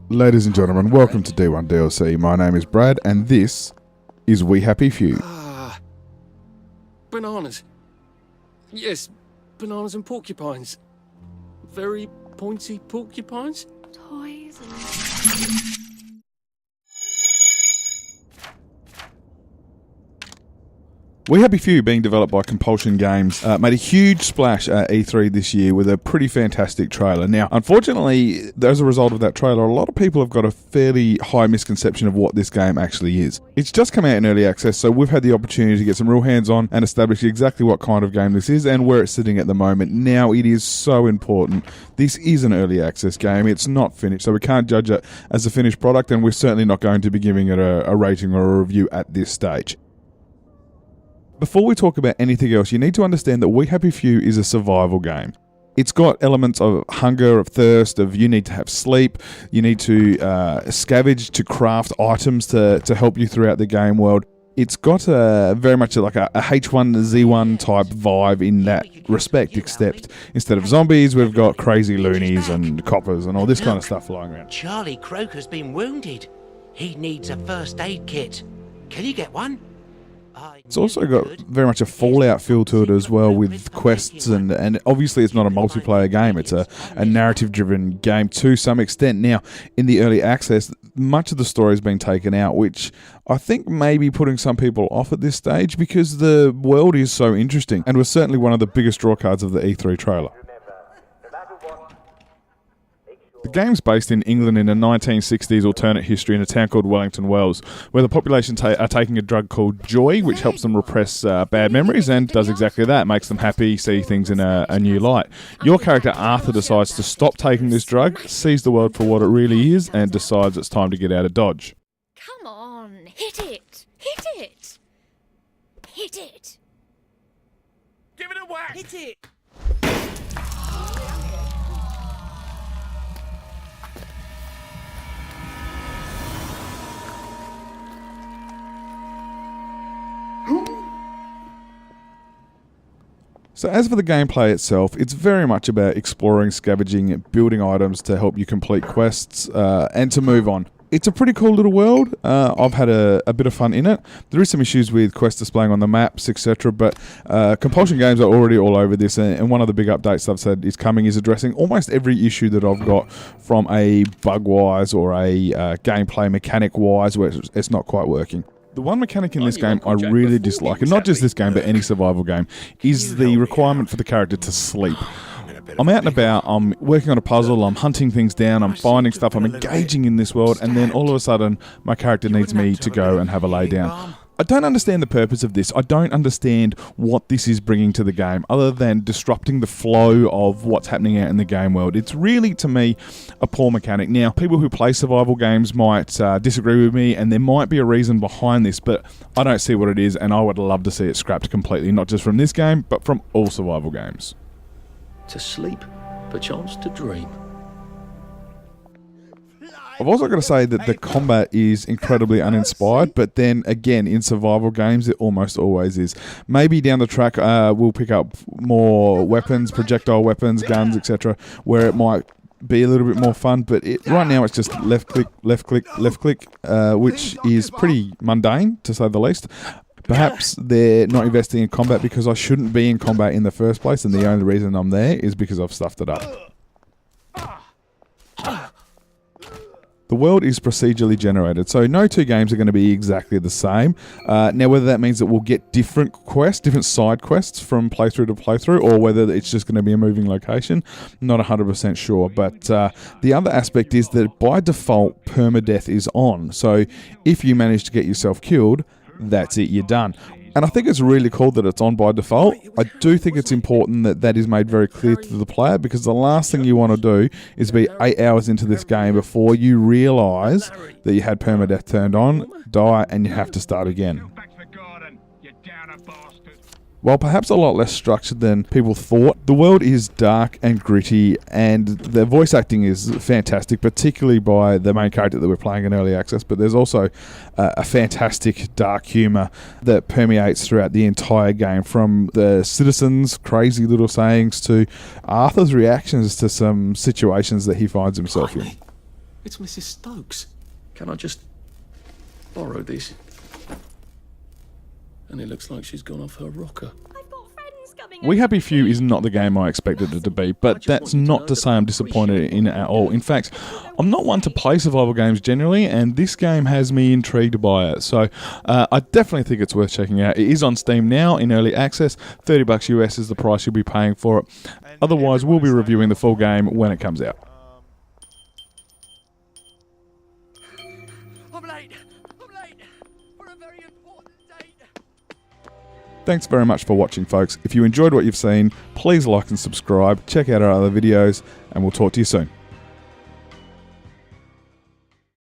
Ladies and gentlemen, welcome to D1 DLC. My name is Brad, and this is We Happy Few. Bananas. Yes, bananas and porcupines. Very pointy porcupines. Toys and... We Happy Few, being developed by Compulsion Games, made a huge splash at E3 this year with a pretty fantastic trailer. Now, unfortunately, as a result of that trailer, a lot of people have got a fairly high misconception of what this game actually is. It's just come out in early access, so we've had the opportunity to get some real hands-on and establish exactly what kind of game this is and where it's sitting at the moment. Now, it is so important. This is an early access game. It's not finished, so we can't judge it as a finished product, and we're certainly not going to be giving it a rating or a review at this stage. Before we talk about anything else, you need to understand that We Happy Few is a survival game. It's got elements of hunger, of thirst, of you need to have sleep, you need to scavenge to craft items to help you throughout the game world. It's got very much like a H1Z1 type vibe in that respect, except instead of zombies, we've got crazy loonies and coppers and all this kind of stuff flying around. Charlie Croker's been wounded. He needs a first aid kit. Can you get one? It's also got very much a Fallout feel to it as well, with quests and obviously it's not a multiplayer game, it's a narrative-driven game to some extent. Now, in the early access, much of the story has been taken out, which I think may be putting some people off at this stage because the world is so interesting and was certainly one of the biggest drawcards of the E3 trailer. The game's based in England in a 1960s alternate history in a town called Wellington Wells, where the population are taking a drug called Joy, which helps them repress bad memories and does exactly that, makes them happy, see things in a new light. Your character Arthur decides to stop taking this drug, sees the world for what it really is, and decides it's time to get out of Dodge. Come on, hit it! Hit it! Hit it! Give it a whack. Hit it! So as for the gameplay itself, it's very much about exploring, scavenging, building items to help you complete quests, and to move on. It's a pretty cool little world. I've had a bit of fun in it. There is some issues with quests displaying on the maps, etc., but Compulsion Games are already all over this, and one of the big updates I've said is coming is addressing almost every issue that I've got from a bug-wise or a gameplay mechanic-wise where it's not quite working. The one mechanic in this game I really dislike, and not just this game but any survival game, is the requirement for the character to sleep. I'm out and about, I'm working on a puzzle, I'm hunting things down, I'm finding stuff, I'm engaging in this world, and then all of a sudden my character needs me to go and have a lay down. I don't understand the purpose of this. I don't understand what this is bringing to the game other than disrupting the flow of what's happening out in the game world. It's really, to me, a poor mechanic. Now, people who play survival games might disagree with me, and there might be a reason behind this, but I don't see what it is, and I would love to see it scrapped completely, not just from this game, but from all survival games. To sleep, perchance to dream. I've also got to say that the combat is incredibly uninspired, but then again, in survival games, it almost always is. Maybe down the track, we'll pick up more weapons, projectile weapons, guns, etc., where it might be a little bit more fun, but right now it's just left click, left click, left click, which is pretty mundane, to say the least. Perhaps they're not investing in combat because I shouldn't be in combat in the first place, and the only reason I'm there is because I've stuffed it up. The world is procedurally generated, so no two games are going to be exactly the same. Now, whether that means that we'll get different quests, different side quests from playthrough to playthrough, or whether it's just going to be a moving location, not 100% sure. But the other aspect is that by default, permadeath is on. So if you manage to get yourself killed, that's it, you're done. And I think it's really cool that it's on by default. I do think it's important that that is made very clear to the player, because the last thing you want to do is be 8 hours into this game before you realise that you had permadeath turned on, die, and you have to start again. While perhaps a lot less structured than people thought, the world is dark and gritty, and the voice acting is fantastic, particularly by the main character that we're playing in early access, but there's also a fantastic dark humour that permeates throughout the entire game, from the citizens' crazy little sayings to Arthur's reactions to some situations that he finds himself in. It's Mrs. Stokes. Can I just borrow this? And it looks like she's gone off her rocker. I've got friends coming. We Happy Few is not the game I expected it to be, but that's not to say I'm disappointed in it at all. In fact, I'm not one to play survival games generally, and this game has me intrigued by it. So I definitely think it's worth checking out. It is on Steam now in early access. $30 US is the price you'll be paying for it. Otherwise, we'll be reviewing the full game when it comes out. I'm late for a very important date. Thanks very much for watching, folks. If you enjoyed what you've seen, please like and subscribe, check out our other videos, and we'll talk to you soon.